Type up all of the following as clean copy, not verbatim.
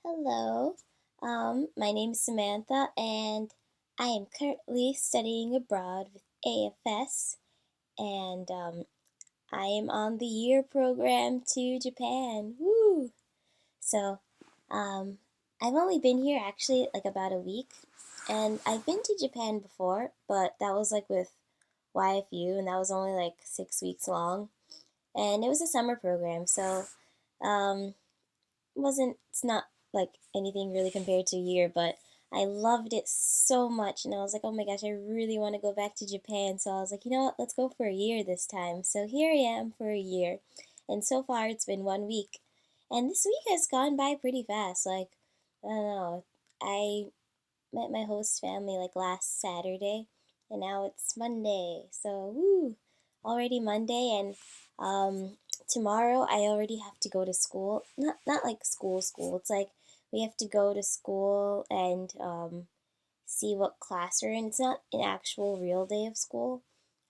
Hello, my name is Samantha, and I am currently studying abroad with AFS, and I am on the year program to Japan. Woo! So, um, I've only been here actually like about a week, and I've been to Japan before, but that was like with YFU, and that was only like 6 weeks long, and it was a summer program, so um, wasn't it's not like anything really compared to a year, but I loved it so much, and I was like, oh my gosh, I really want to go back to Japan. So I was like, you know what, let's go for a year this time. So here I am for a year, and so far it's been 1 week, and this week has gone by pretty fast. Like, I don't know, I met my host family like last Saturday, and now it's Monday. So woo, already Monday, and um, tomorrow I already have to go to school. Not like school. It's like we have to go to school and see what class we're in. It's not an actual real day of school.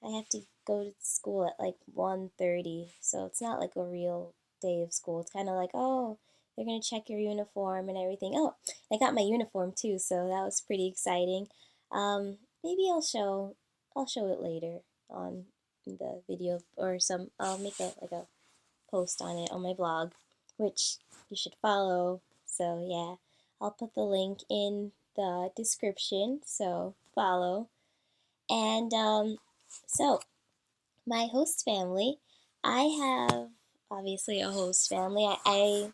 I have to go to school at like 1:30, so it's not like a real day of school. It's kind of like, oh, they're gonna check your uniform and everything. Oh, I got my uniform too, so that was pretty exciting. Maybe I'll show it later on the video or some. I'll make a post on it on my blog, which you should follow. So yeah, I'll put the link in the description. So follow. And so my host family, I have obviously a host family. I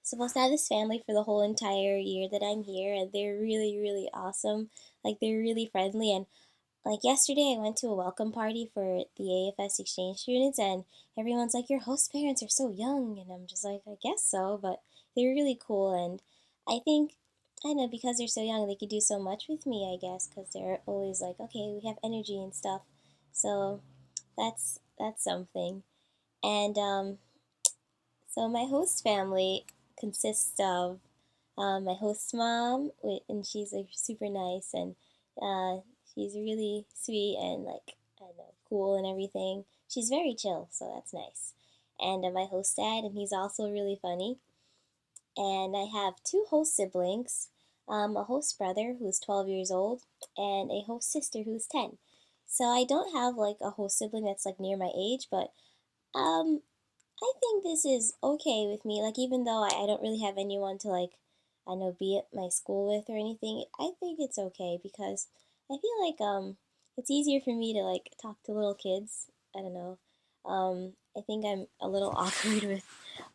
supposed to have this family for the whole entire year that I'm here, and they're really, really awesome. Like, they're really friendly, and like yesterday, I went to a welcome party for the AFS exchange students, and everyone's like, "Your host parents are so young," and I'm just like, "I guess so," but they're really cool, and I think I know because they're so young, they could do so much with me. I guess because they're always like, "Okay, we have energy and stuff," so that's something. And so my host family consists of my host mom, and she's like super nice, and uh, she's really sweet and like I don't know, cool and everything. She's very chill, so that's nice. And my host dad, and he's also really funny. And I have two host siblings, a host brother who's 12 years old, and a host sister who's 10. So I don't have like a host sibling that's like near my age, but um, I think this is okay with me. Like, even though I don't really have anyone to, like, I know, be at my school with or anything, I think it's okay because I feel like, it's easier for me to, like, talk to little kids. I don't know. I think I'm a little awkward with,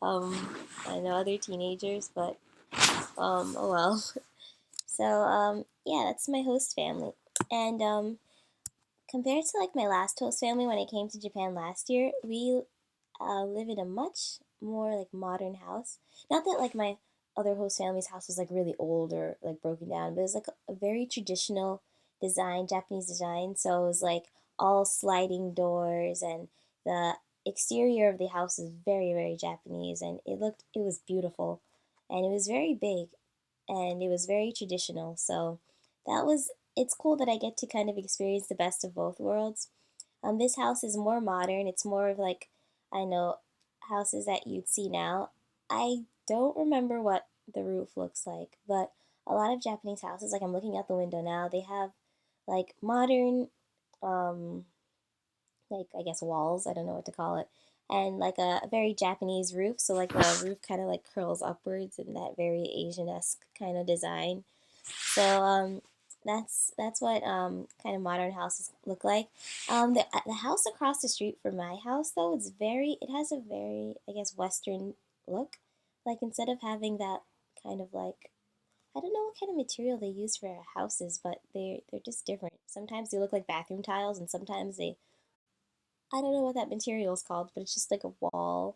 I know, other teenagers, but, oh well. So, yeah, that's my host family. And, compared to, like, my last host family when I came to Japan last year, we live in a much more like modern house. Not that like my other host family's house was like really old or like broken down, but it was like a very traditional design, Japanese design. So it was like all sliding doors, and the exterior of the house is very, very Japanese, and it was beautiful, and it was very big, and it was very traditional. So that was it's cool that I get to kind of experience the best of both worlds. This house is more modern. It's more of like, I know, houses that you'd see now. I don't remember what the roof looks like, but a lot of Japanese houses, like I'm looking out the window now, they have like modern, um, like I guess walls. I don't know what to call it, and like a very Japanese roof. So like the roof kind of like curls upwards in that very Asian-esque kind of design. So that's what kind of modern houses look like. The house across the street from my house though, it has a very, I guess, Western look. Like, instead of having that kind of like, I don't know what kind of material they use for houses, but they're just different. Sometimes they look like bathroom tiles, and sometimes they, I don't know what that material is called, but it's just like a wall.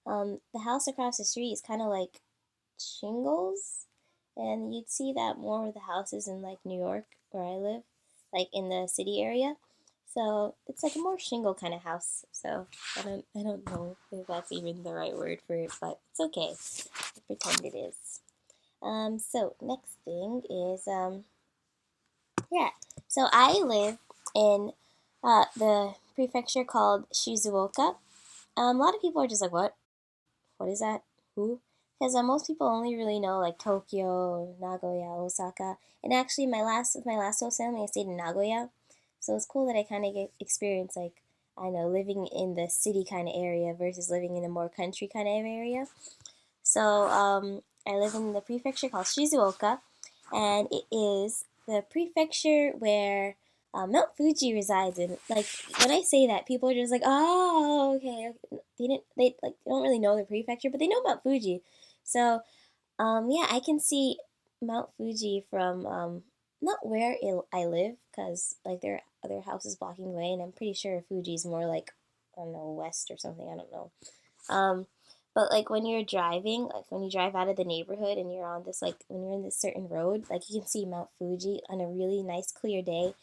The house across the street is kind of like shingles, and you'd see that more with the houses in like New York where I live, like in the city area. So it's like a more shingle kind of house. So I don't know if that's even the right word for it, but it's okay. I pretend it is. So next thing is yeah. So I live in the prefecture called Shizuoka. A lot of people are just like, what? What is that? Who? Because most people only really know like Tokyo, Nagoya, Osaka, and actually my last host family I stayed in Nagoya, so it's cool that I kind of get experience like I know living in the city kind of area versus living in a more country kind of area. So I live in the prefecture called Shizuoka, and it is the prefecture where Mount Fuji resides in. Like when I say that, people are just like, "Oh, okay." They don't really know the prefecture, but they know Mount Fuji. So yeah, I can see Mount Fuji from not where I live, because like there are other houses blocking the way, and I'm pretty sure Fuji's more like I don't know west or something. I don't know. Um, but like when you're driving, like when you drive out of the neighborhood and you're on this like when you're in this certain road, like you can see Mount Fuji on a really nice clear day.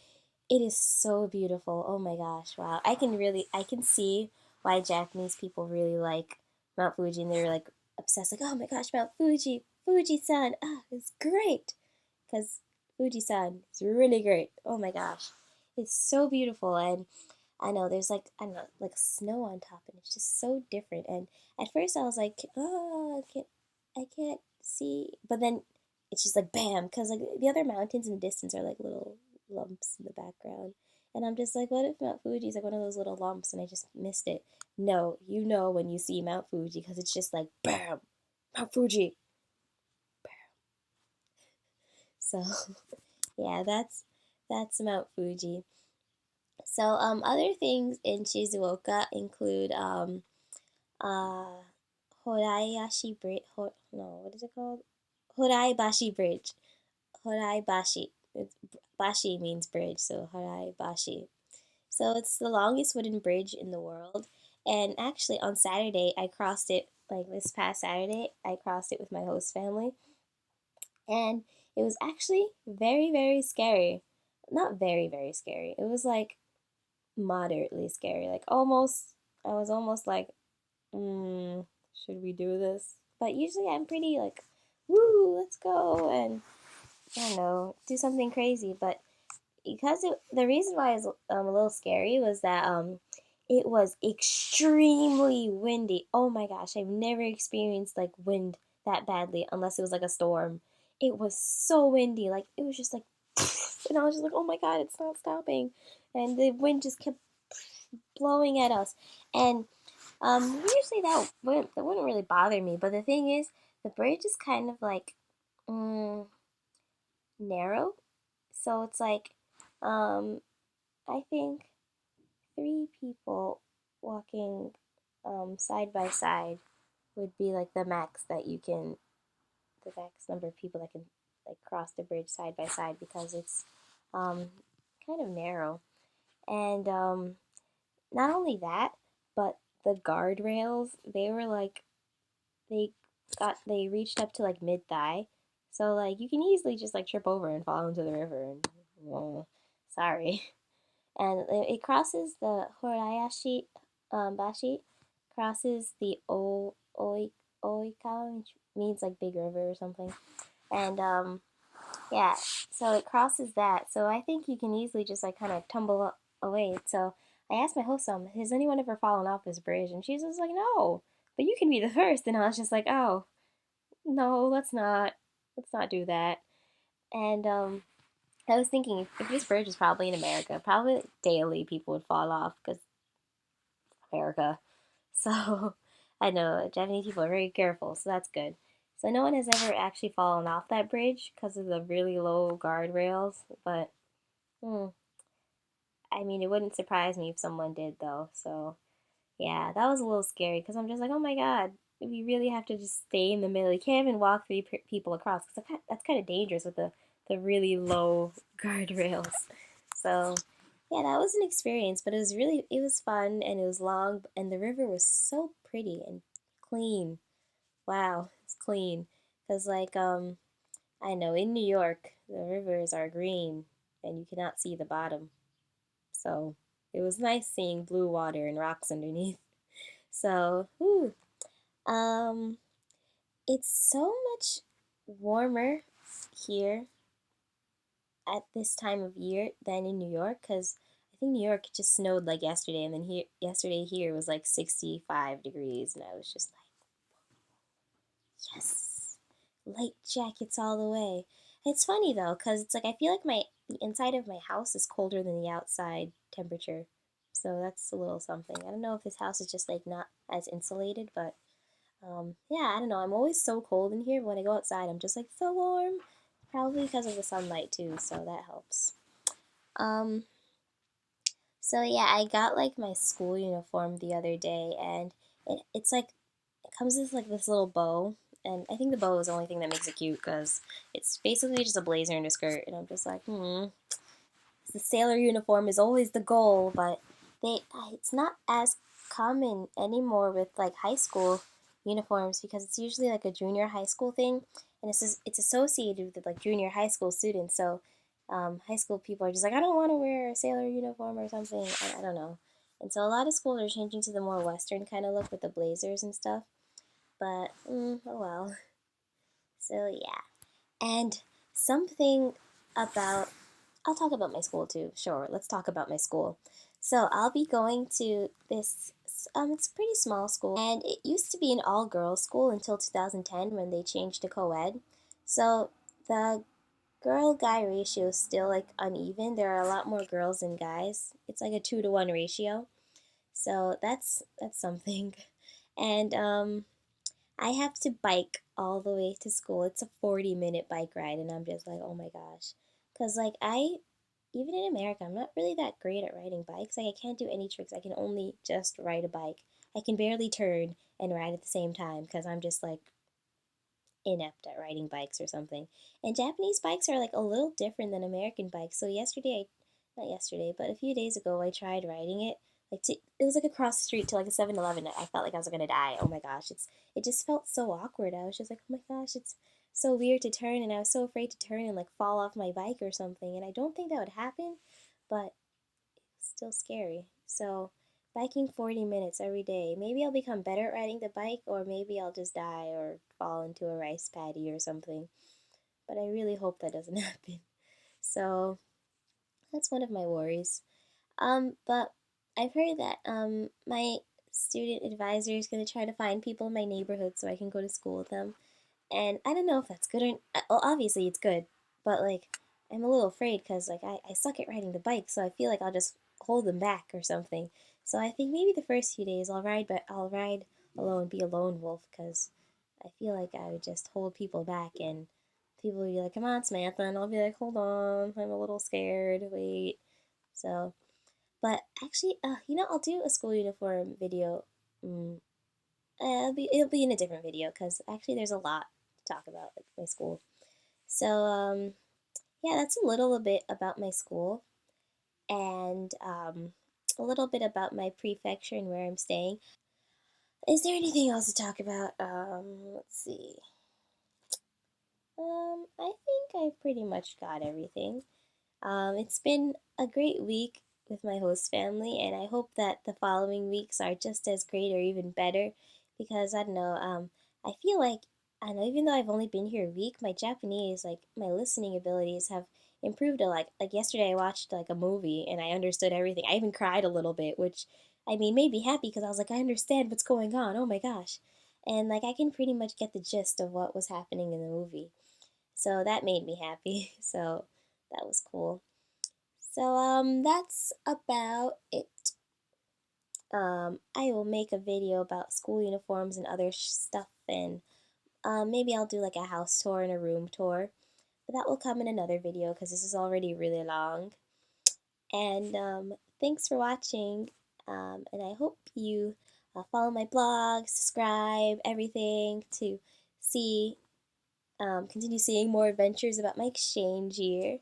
It is so beautiful. Oh my gosh, wow. I can see why Japanese people really like Mount Fuji and they're like obsessed like, "Oh my gosh, Mount Fuji, Fuji-san. Ah, it's great." Cuz Fuji-san is really great. Oh my gosh. It's so beautiful and I know there's like I don't know like snow on top and it's just so different. And at first I was like, "Oh, I can't see." But then it's just like bam cuz like the other mountains in the distance are like little lumps in the background. And I'm just like, what if Mount Fuji's like one of those little lumps and I just missed it? No, you know when you see Mount Fuji because it's just like bam, Mount Fuji. So yeah, that's Mount Fuji. So other things in Shizuoka include uh Horaibashi Bridge. No, what is it called? Horaibashi Bridge. Horaibashi. Bashi means bridge, so Horaibashi. So it's the longest wooden bridge in the world. And actually, on Saturday, I crossed it, like this past Saturday, I crossed it with my host family. And it was actually very, very scary. Not very, very scary. It was like moderately scary. Like almost, I was almost like, should we do this? But usually I'm pretty like, woo, let's go. And I don't know, do something crazy. But the reason why it was a little scary was that it was extremely windy. Oh my gosh, I've never experienced like wind that badly unless it was like a storm. It was so windy, like it was just like, and I was just like, oh my god, it's not stopping, and the wind just kept blowing at us. And usually that wouldn't really bother me, but the thing is, the bridge is kind of like mm, narrow, so it's like um I think three people walking side by side would be like the max number of people that can like cross the bridge side by side because it's um, kind of narrow. And not only that, but the guardrails, they were like, they reached up to like mid thigh. So like you can easily just like trip over and fall into the river and, well, sorry. And it crosses the Horayashi Bashi, crosses the Oikawa, which means like big river or something. And yeah, so it crosses that. So I think you can easily just like kind of tumble away. So I asked my host, has anyone ever fallen off this bridge? And she's just like, no, but you can be the first. And I was just like, oh, no, let's not do that. And I was thinking if this bridge was probably in America, probably daily people would fall off because America. So I know Japanese people are very careful, so that's good. So no one has ever actually fallen off that bridge because of the really low guardrails. But hmm, I mean, it wouldn't surprise me if someone did though. So yeah, that was a little scary because I'm just like, oh my god, we really have to just stay in the middle. You can't even walk three people across because that's kind of dangerous with the really low guardrails. So yeah, that was an experience, but it was fun and it was long and the river was so pretty and clean. Wow, it's clean. Cause like I know in New York the rivers are green and you cannot see the bottom. So it was nice seeing blue water and rocks underneath. So, um, it's so much warmer here at this time of year than in New York because I think New York just snowed like yesterday, and then yesterday here was like 65 degrees, and I was just like, Yes! Light jackets all the way. It's funny though, because it's like I feel like the inside of my house is colder than the outside temperature. So that's a little something. I don't know if this house is just like not as insulated, but yeah, I don't know. I'm always so cold in here, but when I go outside, I'm just like so warm. Probably because of the sunlight too, so that helps. Um, so yeah, I got like my school uniform the other day, and it's like it comes with like this little bow, and I think the bow is the only thing that makes it cute because it's basically just a blazer and a skirt, and I'm just like, the sailor uniform is always the goal, but it's not as common anymore with like high school uniforms because it's usually like a junior high school thing, and it's associated with like junior high school students. So high school people are just like, I don't want to wear a sailor uniform or something. I don't know. And so a lot of schools are changing to the more Western kind of look with the blazers and stuff. But oh well. So yeah. And something about I'll talk about my school too. Sure, let's talk about my school. So I'll be going to this. It's a pretty small school, and it used to be an all-girls school until 2010 when they changed to co-ed. So the girl-guy ratio is still like uneven. There are a lot more girls than guys. It's like a 2-to-1 ratio. So that's something. And I have to bike all the way to school. It's a 40-minute bike ride, and I'm just like, oh my gosh. Because, like, even in America, I'm not really that great at riding bikes. Like, I can't do any tricks. I can only just ride a bike. I can barely turn and ride at the same time because I'm just, like, inept at riding bikes or something. And Japanese bikes are, like, a little different than American bikes. So, not yesterday, but a few days ago, I tried riding it. It was like across the street to like a 7-Eleven. I felt like I was gonna die. Oh my gosh, it just felt so awkward. I was just like, oh my gosh, it's so weird to turn, and I was so afraid to turn and like fall off my bike or something. And I don't think that would happen, but it's still scary. So biking 40 minutes every day. Maybe I'll become better at riding the bike, or maybe I'll just die or fall into a rice paddy or something. But I really hope that doesn't happen. So that's one of my worries. But I've heard that my student advisor is going to try to find people in my neighborhood so I can go to school with them. And I don't know if that's good or well, obviously it's good, but like I'm a little afraid because like I suck at riding the bike, so I feel like I'll just hold them back or something. So I think maybe the first few days I'll ride, but I'll ride alone, be a lone wolf, because I feel like I would just hold people back and people would be like, "Come on, Samantha," and I'll be like, "Hold on, I'm a little scared. Wait." So but actually, I'll do a school uniform video. Mm, it'll be in a different video because actually there's a lot to talk about with my school. So yeah, that's a little bit about my school and a little bit about my prefecture and where I'm staying. Is there anything else to talk about? Let's see. I think I pretty much got everything. It's been a great week with my host family, and I hope that the following weeks are just as great or even better because I don't know, I feel like, I don't know, even though I've only been here a week, my Japanese, like, my listening abilities have improved a lot. Like, yesterday I watched, like, a movie and I understood everything. I even cried a little bit, which, I mean, made me happy because I was like, I understand what's going on. Oh my gosh. And, like, I can pretty much get the gist of what was happening in the movie. So that made me happy. So that was cool. So that's about it. I will make a video about school uniforms and other stuff, and maybe I'll do like a house tour and a room tour. But that will come in another video because this is already really long. And thanks for watching. And I hope you follow my blog, subscribe, everything to see continue seeing more adventures about my exchange year.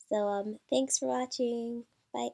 So thanks for watching. Bye.